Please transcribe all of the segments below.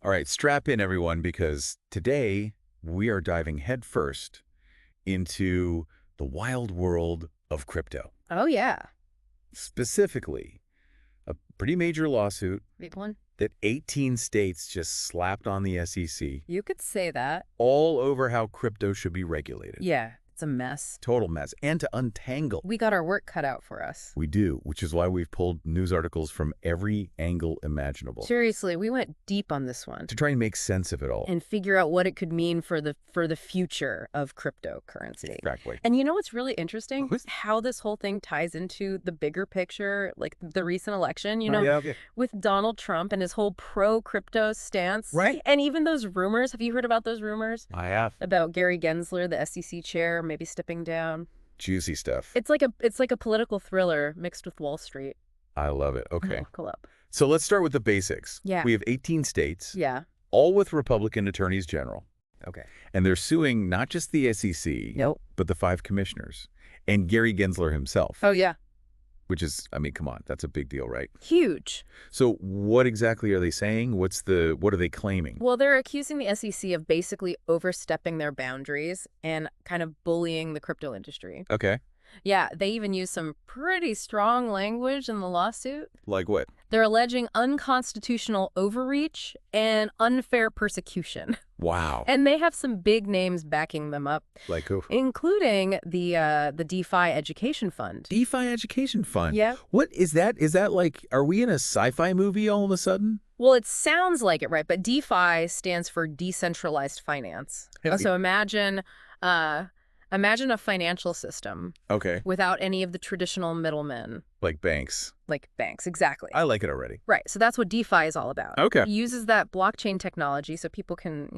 All right, strap in, everyone, because today we are diving headfirst into the wild world of crypto. Oh, yeah. Specifically, a pretty major lawsuit Big one. that 18 states just slapped on the SEC You could say that. all over how crypto should be regulated. Yeah, it's a mess. Total mess. And to untangle. We got our work cut out for us. We do, which is why we've pulled news articles from every angle imaginable Seriously, we went deep on this one to try and make sense of it all. and figure out what it could mean for the future of cryptocurrency. Exactly. And you know what's really interesting? What's- How this whole thing ties into the bigger picture, like the recent election, Yeah. with Donald Trump and his whole pro-crypto stance. Right. And even those rumors. Have you heard about those rumors? I have. About Gary Gensler, the SEC chair, maybe stepping down. Juicy stuff. It's like a political thriller mixed with Wall Street. I love it. Okay. Cool up. So let's start with the basics. Yeah. We have 18 states, Yeah. all with Republican attorneys general. Okay. And they're suing not just the SEC, Nope. but the 5 commissioners and Gary Gensler himself, Oh, yeah. which is, I mean, come on, that's a big deal, right? Huge. So what exactly are they saying? What are they claiming? Well, they're accusing the SEC of basically overstepping their boundaries and kind of bullying the crypto industry. Okay. Yeah, they even use some pretty strong language in the lawsuit. Like what? They're alleging unconstitutional overreach and unfair persecution. Wow. And they have some big names backing them up, Like who? including the DeFi Education Fund. DeFi Education Fund. Yeah. What is that? Is that like, are we in a sci-fi movie all of a sudden? Well, it sounds like it, right? But DeFi stands for decentralized finance. Yeah. So imagine a financial system Okay. without any of the traditional middlemen, Like banks. like banks. Exactly. I like it already. Right. So that's what DeFi is all about. Okay. It uses that blockchain technology so people can,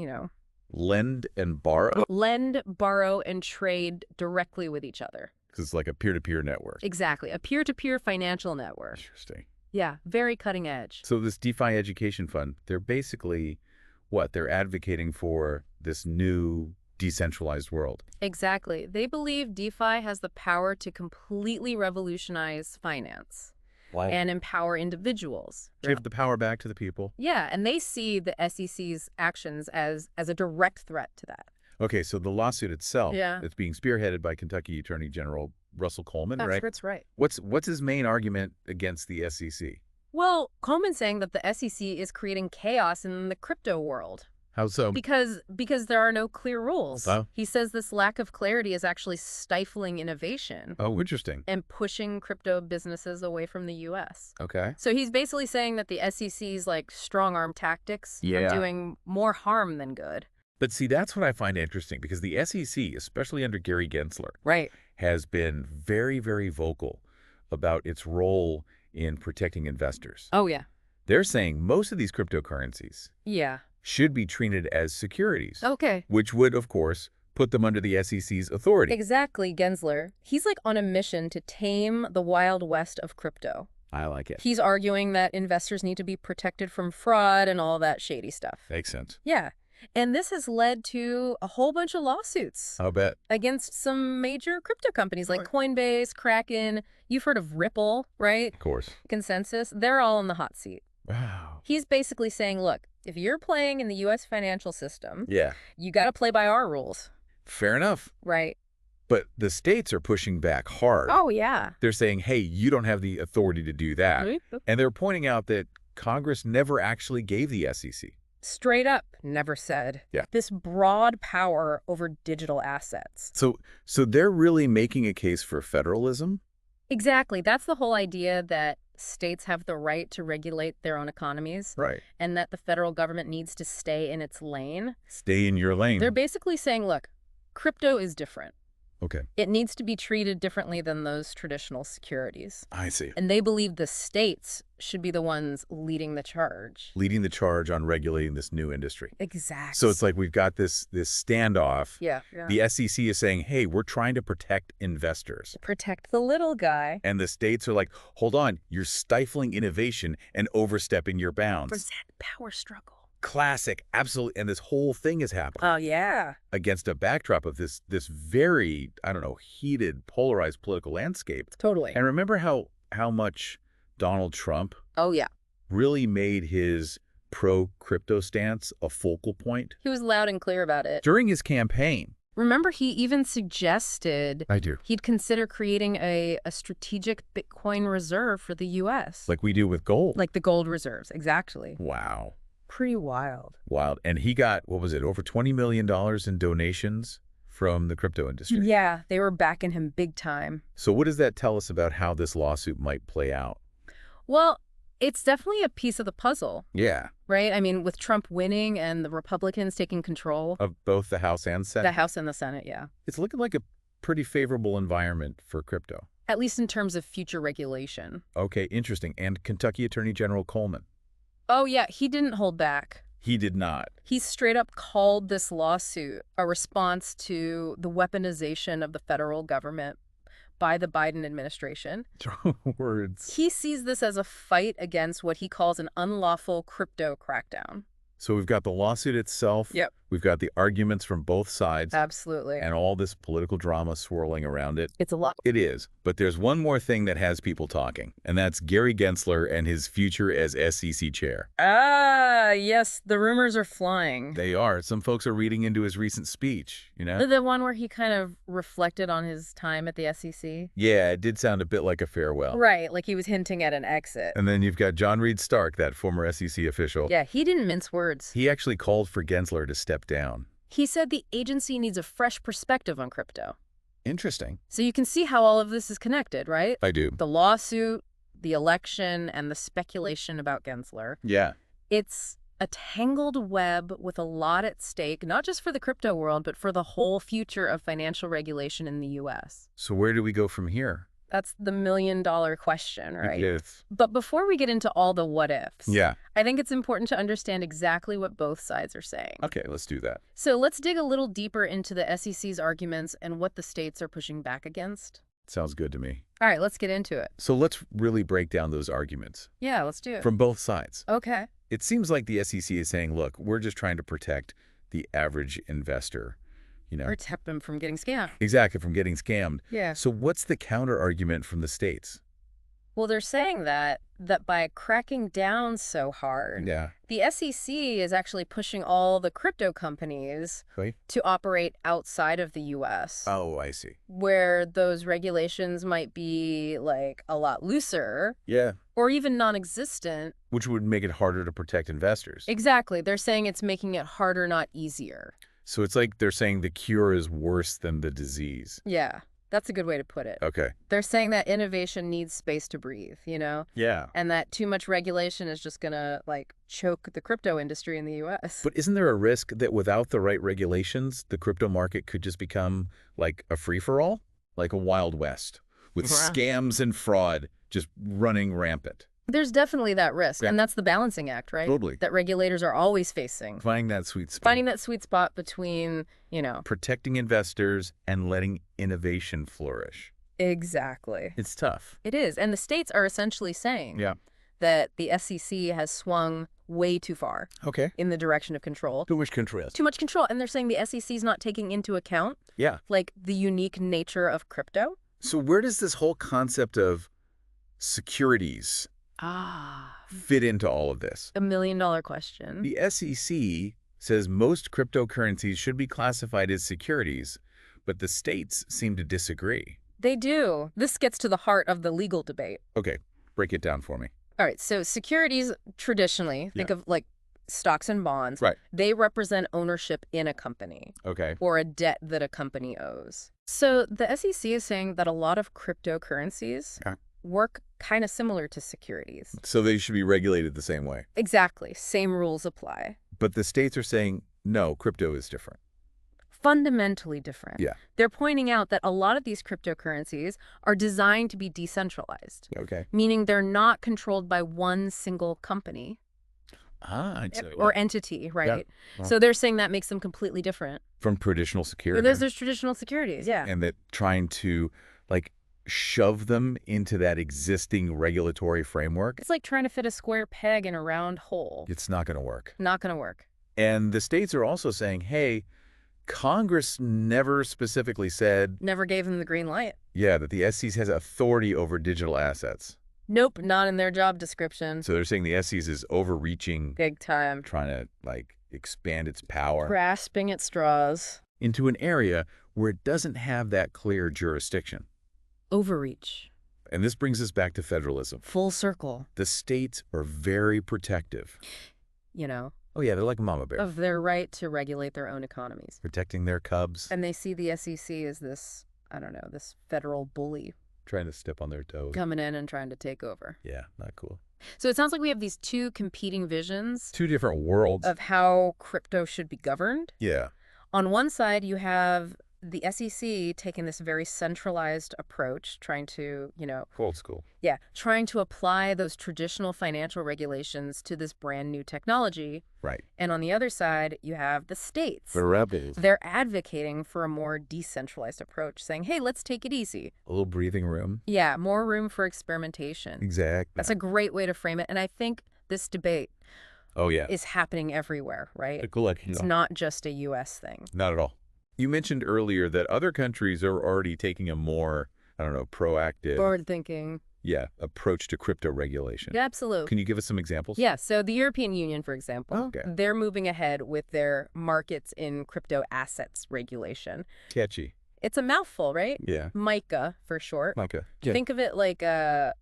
Lend and borrow? lend, borrow, and trade directly with each other. Because it's like a peer-to-peer network. Exactly. A peer-to-peer financial network. Interesting. Yeah. Very cutting edge. So this DeFi Education Fund, they're basically what? They're advocating for this new decentralized world. Exactly. They believe DeFi has the power to completely revolutionize finance and empower individuals. Give the power back to the people. Yeah, and they see the SEC's actions as a direct threat to that. Okay, so the lawsuit itself, Yeah. it's being spearheaded by Kentucky Attorney General Russell Coleman, right? That's right. What's his main argument against the SEC? Well, Coleman's saying that the SEC is creating chaos in the crypto world. How so? Because there are no clear rules. Oh. He says this lack of clarity is actually stifling innovation Oh, interesting. and pushing crypto businesses away from the U.S. Okay. So he's basically saying that the SEC's strong-arm tactics Yeah. are doing more harm than good. But see, that's what I find interesting because the SEC, especially under Gary Gensler, Right. has been very, very vocal about its role in protecting investors. Oh, yeah. They're saying most of these cryptocurrencies Yeah. should be treated as securities, Okay. which would, of course, put them under the SEC's authority. Exactly, Gensler. He's on a mission to tame the wild west of crypto. I like it. He's arguing that investors need to be protected from fraud and all that shady stuff. Makes sense. Yeah. And this has led to a whole bunch of lawsuits I'll bet. against some major crypto companies like Coinbase, Kraken. You've heard of Ripple, right? Of course. Consensus. They're all in the hot seat. Wow. He's basically saying, look, if you're playing in the U.S. financial system, Yeah. you got to play by our rules, Fair enough. right? But the states are pushing back hard. Oh, yeah. They're saying, hey, you don't have the authority to do that. And they're pointing out that Congress never actually gave the SEC. Straight up, never said. Yeah. This broad power over digital assets. So they're really making a case for federalism? Exactly. That's the whole idea that states have the right to regulate their own economies. Right. And that the federal government needs to stay in its lane. Stay in your lane. They're basically saying, look, crypto is different. Okay. It needs to be treated differently than those traditional securities. I see. And they believe the states should be the ones leading the charge. Leading the charge on regulating this new industry. Exactly. So it's like we've got this standoff. Yeah. The SEC is saying, hey, we're trying to protect investors. Protect the little guy. And the states are like, hold on, you're stifling innovation and overstepping your bounds. Present power struggle. Classic, absolutely. And this whole thing is happening Oh, yeah. against a backdrop of this very, I don't know, heated, polarized political landscape. Totally. And remember how much Donald Trump Oh, yeah. really made his pro-crypto stance a focal point He was loud and clear about it. during his campaign. Remember, he even suggested I do. he'd consider creating a strategic Bitcoin reserve for the U.S. Like we do with gold. Like the gold reserves, exactly. Wow. Pretty wild. Wild. And he got, what was it, over $20 million in donations from the crypto industry. Yeah, they were backing him big time. So what does that tell us about how this lawsuit might play out? Well, it's definitely a piece of the puzzle, Yeah. right? I mean, with Trump winning and the Republicans taking control. Of both the House and Senate? The House and the Senate, yeah. It's looking like a pretty favorable environment for crypto. At least in terms of future regulation. Okay, interesting. And Kentucky Attorney General Coleman? Oh, yeah, he didn't hold back. He did not. He straight up called this lawsuit a response to the weaponization of the federal government by the Biden administration. Words. He sees this as a fight against what he calls an unlawful crypto crackdown. So we've got the lawsuit itself. Yep. We've got the arguments from both sides. Absolutely. And all this political drama swirling around it. It's a lot. It is. But there's one more thing that has people talking, and that's Gary Gensler and his future as SEC chair. Ah, yes, the rumors are flying. They are. Some folks are reading into his recent speech, you know? The one where he kind of reflected on his time at the SEC? Yeah, it did sound a bit like a farewell. Right, like he was hinting at an exit. And then you've got John Reed Stark, that former SEC official. Yeah, he didn't mince words. He actually called for Gensler to step down. He said the agency needs a fresh perspective on crypto. Interesting. So you can see how all of this is connected, right? I do. The lawsuit, the election, and the speculation about Gensler. Yeah. It's a tangled web with a lot at stake, not just for the crypto world, but for the whole future of financial regulation in the U.S. So where do we go from here? That's the million-dollar question, right? Yes. But before we get into all the what-ifs, Yeah. I think it's important to understand exactly what both sides are saying. Okay, let's do that. So let's dig a little deeper into the SEC's arguments and what the states are pushing back against. Sounds good to me. All right, let's get into it. So let's really break down those arguments Yeah, let's do it. from both sides. Okay. It seems like the SEC is saying, look, we're just trying to protect the average investor, you know. Or tip them from getting scammed. Exactly, from getting scammed. Yeah. So what's the counter argument from the states? Well, they're saying that by cracking down so hard, Yeah. the SEC is actually pushing all the crypto companies Right. to operate outside of the U.S., Oh, I see. where those regulations might be like a lot looser Yeah. or even non-existent. Which would make it harder to protect investors. Exactly. They're saying it's making it harder, not easier. So it's like they're saying the cure is worse than the disease. Yeah, that's a good way to put it. Okay. They're saying that innovation needs space to breathe, you know? Yeah. And that too much regulation is just going to, like, choke the crypto industry in the U.S. But isn't there a risk that without the right regulations, the crypto market could just become like a free-for-all? Like a Wild West with scams and fraud just running rampant. There's definitely that risk, Yeah. and that's the balancing act, right? Totally. That regulators are always facing. Finding that sweet spot. Finding that sweet spot between, you know... Protecting investors and letting innovation flourish. Exactly. It's tough. It is. And the states are essentially saying Yeah. that the SEC has swung way too far Okay. in the direction of control. Too much control. Too much control. And they're saying the SEC is not taking into account, Yeah. like, the unique nature of crypto. So where does this whole concept of securities fit into all of this? $1 million question. The SEC says most cryptocurrencies should be classified as securities, but the states seem to disagree. They do. This gets to the heart of the legal debate. Okay, break it down for me. All right, so securities traditionally, think of like stocks and bonds. Right. They represent ownership in a company Okay. or a debt that a company owes. So the SEC is saying that a lot of cryptocurrencies Yeah. work kind of similar to securities. So they should be regulated the same way. Exactly. Same rules apply. But the states are saying, no, crypto is different. Fundamentally different. Yeah. They're pointing out that a lot of these cryptocurrencies are designed to be decentralized, Okay. meaning they're not controlled by one single company or entity, right? Yeah. So they're saying that makes them completely different. From traditional security. There's traditional securities, yeah. And that trying to, like, shove them into that existing regulatory framework, It's like trying to fit a square peg in a round hole. it's not going to work. Not going to work. And the states are also saying, hey, Congress never specifically said, Never gave them the green light. yeah, that the SEC has authority over digital assets. Nope, not in their job description. So they're saying the SEC is overreaching, Big time. trying to, like, expand its power Grasping at straws. into an area where it doesn't have that clear jurisdiction. Overreach. And this brings us back to federalism. Full circle. The states are very protective. You know, Oh, yeah, they're like mama bear, of their right to regulate their own economies. protecting their cubs, And they see the SEC as this, I don't know, this federal bully trying to step on their toes. coming in and trying to take over. Yeah, not cool. So it sounds like we have these two competing visions Two different worlds. of how crypto should be governed. Yeah. On one side, you have the SEC taking this very centralized approach, trying to, Old school. trying to apply those traditional financial regulations to this brand new technology. Right. And on the other side, you have the states. The rebels. They're advocating for a more decentralized approach, saying, hey, let's take it easy. A little breathing room. Yeah, more room for experimentation. Exactly. That's a great way to frame it. And I think this debate Oh, yeah. is happening everywhere, right? It's not just a U.S. thing. Not at all. You mentioned earlier that other countries are already taking a more, I don't know, proactive, Forward thinking. approach to crypto regulation. Yeah, absolutely. Can you give us some examples? Yeah, so the European Union, for example, Okay. they're moving ahead with their markets in crypto assets regulation. Catchy. It's a mouthful, right? Yeah. MiCA for short. Micah. Think of it like a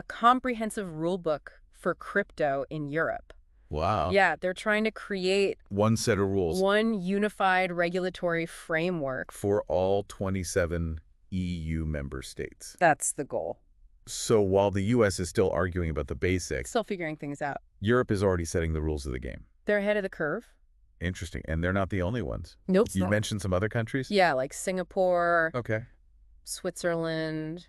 comprehensive rule book for crypto in Europe. Wow. Yeah, they're trying to create One set of rules one unified regulatory framework. for all 27 EU member states. That's the goal. So while the U.S. is still arguing about the basics, Still figuring things out. Europe is already setting the rules of the game. They're ahead of the curve. Interesting. And they're not the only ones. Nope. You mentioned some other countries? Yeah, like Singapore, Okay. Switzerland,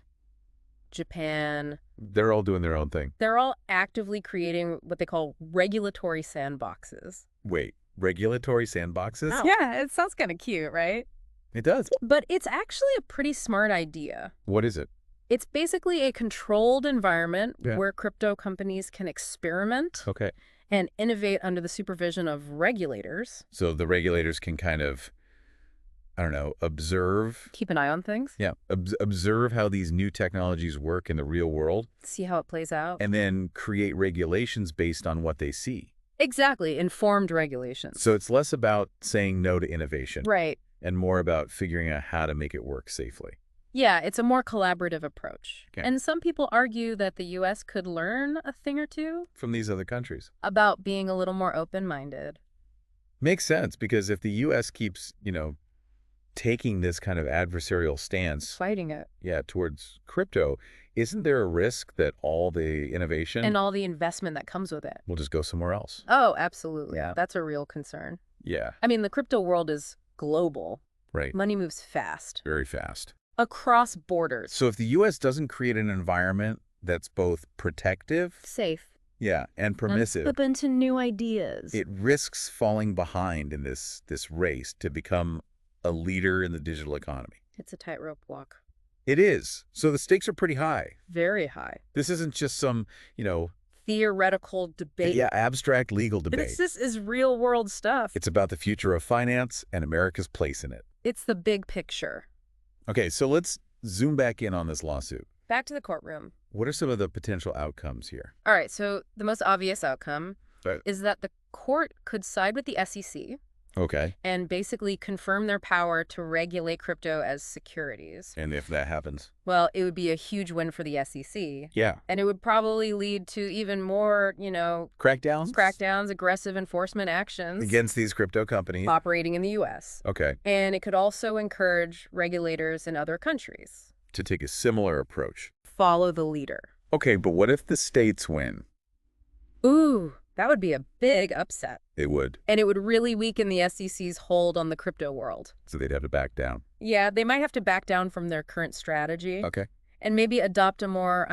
Japan. They're all doing their own thing. They're all actively creating what they call regulatory sandboxes. Wait, regulatory sandboxes? Yeah, it sounds kind of cute, right? It does. But it's actually a pretty smart idea. What is it? It's basically a controlled environment Yeah. where crypto companies can experiment Okay. and innovate under the supervision of regulators. So the regulators can kind of, I don't know, observe. Keep an eye on things. Yeah. Observe how these new technologies work in the real world See how it plays out. and then create regulations based on what they see. Exactly. Informed regulations. So it's less about saying no to innovation Right. and more about figuring out how to make it work safely. Yeah, it's a more collaborative approach. Okay. And some people argue that the U.S. could learn a thing or two From these other countries. about being a little more open-minded. Makes sense because if the U.S. keeps, taking this kind of adversarial stance, Fighting it. towards crypto, isn't there a risk that all the innovation And all the investment that comes with it. will just go somewhere else? Oh, absolutely. Yeah. That's a real concern. Yeah, I mean, the crypto world is global. right. Money moves fast. Very fast. Across borders. So if the U.S. doesn't create an environment that's both protective, Safe. and permissive, Open to new ideas. it risks falling behind in this race to become a leader in the digital economy. It's a tightrope walk. It is. So the stakes are pretty high. Very high. This isn't just some, Theoretical debate. abstract legal debate. This is real world stuff. It's about the future of finance and America's place in it. It's the big picture. Okay, so let's zoom back in on this lawsuit. Back to the courtroom. What are some of the potential outcomes here? All right, so the most obvious outcome Right. is that the court could side with the SEC Okay. and basically confirm their power to regulate crypto as securities. And if that happens? Well, it would be a huge win for the SEC. Yeah. And it would probably lead to even more, Crackdowns? aggressive enforcement actions Against these crypto companies? operating in the U.S. Okay. And it could also encourage regulators in other countries. To take a similar approach. Follow the leader. Okay, but what if the states win? Ooh, that would be a big upset. It would. And it would really weaken the SEC's hold on the crypto world. So they'd have to back down. Yeah, they might have to back down from their current strategy. Okay. And maybe adopt a more,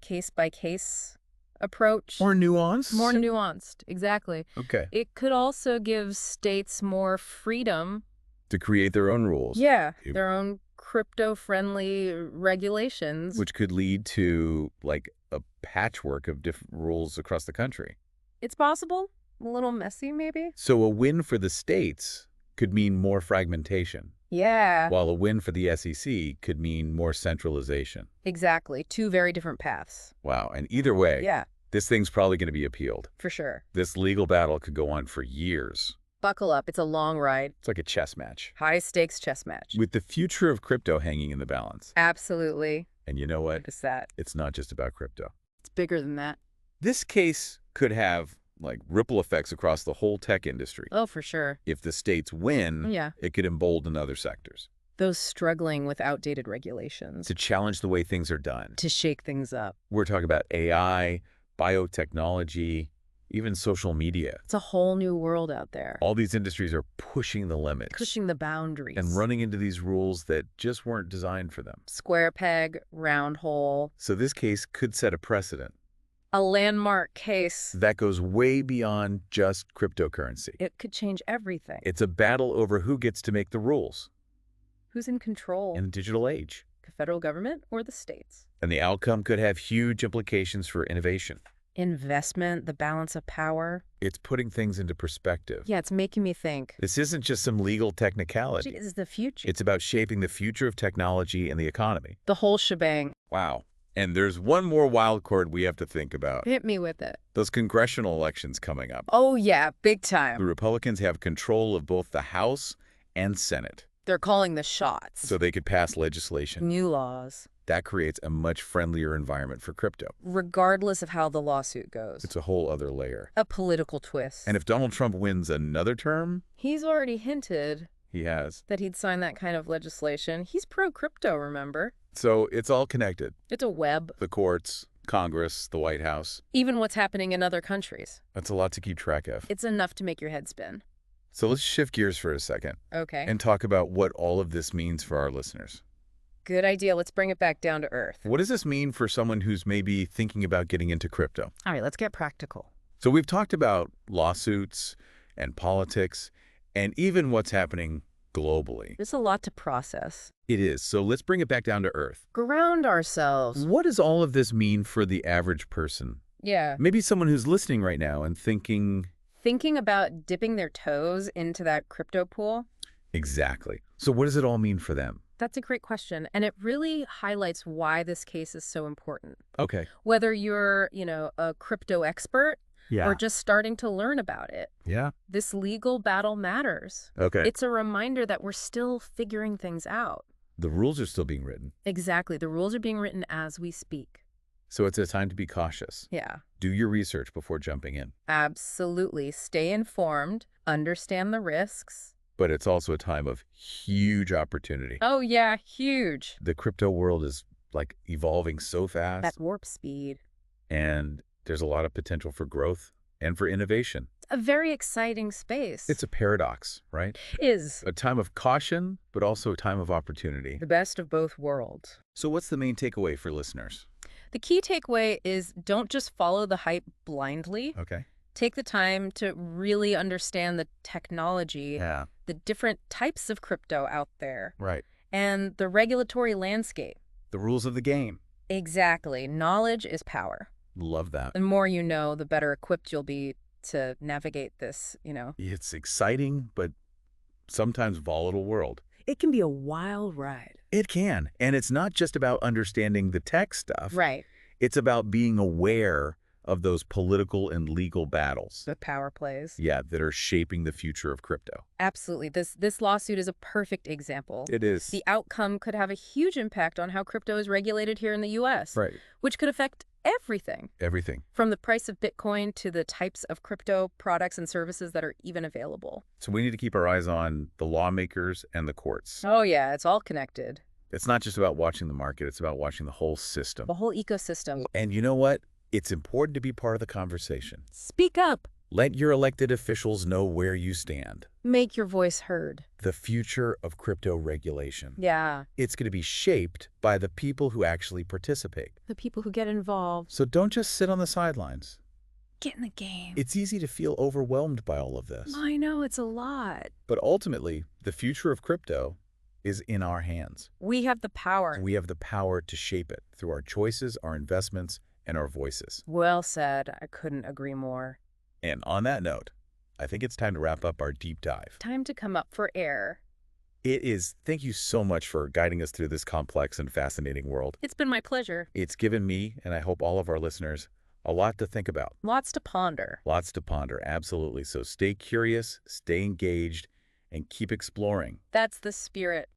case-by-case approach. More nuance? More nuanced, exactly. Okay. It could also give states more freedom. To create their own rules. Yeah, Yep. their own crypto-friendly regulations. Which could lead to, like, a patchwork of different rules across the country. It's possible. A little messy, maybe. So a win for the states could mean more fragmentation. Yeah, while a win for the SEC could mean more centralization. exactly. Two very different paths. Wow, and either way, Yeah, this thing's probably going to be appealed. for sure. This legal battle could go on for years. Buckle up. It's a long ride. It's like a chess match, High stakes chess match. with the future of crypto hanging in the balance. Absolutely. And you know what? What is that? It's not just about crypto. It's bigger than that. This case could have, like, ripple effects across the whole tech industry. Oh, for sure. If the states win, Yeah. it could embolden other sectors Those struggling with outdated regulations. to challenge the way things are done. To shake things up. We're talking about AI, biotechnology, even social media. It's a whole new world out there. All these industries are pushing the limits Pushing the boundaries. and running into these rules that just weren't designed for them. Square peg, round hole. So this case could set a precedent A landmark case. that goes way beyond just cryptocurrency. It could change everything. It's a battle over who gets to make the rules Who's in control? in the digital age. The federal government or the states? And the outcome could have huge implications for innovation. Investment, the balance of power. It's putting things into perspective. Yeah, it's making me think. This isn't just some legal technicality. This is the future. It's about shaping the future of technology and the economy. The whole shebang. Wow. And there's one more wild card we have to think about. Hit me with it. Those congressional elections coming up. Oh, yeah, big The time. Republicans have control of both the House and Senate, They're calling the shots. so they could pass legislation. New laws. That creates a much friendlier environment for crypto. Regardless of how the lawsuit goes. It's a whole other layer. A political twist. And if Donald Trump wins another term, He's already hinted he has. that he'd sign that kind of legislation. He's pro-crypto, remember? So it's all connected. It's a web. The courts, Congress, the White House. Even what's happening in other countries. That's a lot to keep track of. It's enough to make your head spin. So let's shift gears for a second Okay. and talk about what all of this means for our listeners. Good idea. Let's bring it back down to earth. What does this mean for someone who's maybe thinking about getting into crypto? All right, let's get practical. So we've talked about lawsuits and politics and even what's happening globally. There's a lot to process. It is. So let's bring it back down to earth. Ground ourselves. What does all of this mean for the average person? Yeah. Maybe someone who's listening right now and thinking, Thinking about dipping their toes into that crypto pool? exactly. So what does it all mean for them? That's a great question. And it really highlights why this case is so important. Okay. Whether you're, a crypto expert Yeah. or just starting to learn about it, Yeah. this legal battle matters. Okay. It's a reminder that we're still figuring things out. The rules are still being written. Exactly. The rules are being written as we speak. So it's a time to be cautious. Yeah, Do your research before jumping in. absolutely. Stay informed, understand the risks. But it's also a time of huge opportunity. Oh, yeah, huge. The crypto world is like evolving so fast, That warp speed. and there's a lot of potential for growth and for innovation. It's a very exciting space. It's a paradox, right? Is A time of caution, but also a time of opportunity. the best of both worlds. So what's the main takeaway for listeners? The key takeaway is don't just follow the hype blindly. Okay. Take the time to really understand the technology, Yeah. the different types of crypto out there, Right. and the regulatory landscape. The rules of the game. Exactly. Knowledge is power. Love that. The more you know, the better equipped you'll be to navigate this, It's exciting, but sometimes volatile world. It can be a wild ride. It can. And it's not just about understanding the tech stuff. Right. It's about being aware of those political and legal battles. The power plays. Yeah, that are shaping the future of crypto. Absolutely. This lawsuit is a perfect example. It is. The outcome could have a huge impact on how crypto is regulated here in the U.S., Right. which could affect everything, Everything. from the price of Bitcoin to the types of crypto products and services that are even available. So we need to keep our eyes on the lawmakers and the courts. Oh, yeah, it's all connected. It's not just about watching the market. It's about watching the whole system. The whole ecosystem. And you know what? It's important to be part of the conversation. Speak up. Let your elected officials know where you stand. Make your voice heard. The future of crypto regulation. Yeah, It's going to be shaped by the people who actually participate. the people who get involved. So don't just sit on the sidelines. Get in the game. It's easy to feel overwhelmed by all of this. I know, it's a lot. But ultimately, the future of crypto is in our hands. We have the power. And we have the power to shape it through our choices, our investments, and our voices. Well said. I couldn't agree more. And on that note, I think it's time to wrap up our deep dive. Time to come up for air. It is. Thank you so much for guiding us through this complex and fascinating world. It's been my pleasure. It's given me, and I hope all of our listeners, a lot to think about. Lots to ponder. Lots to ponder, absolutely. So stay curious, stay engaged, and keep exploring. That's the spirit.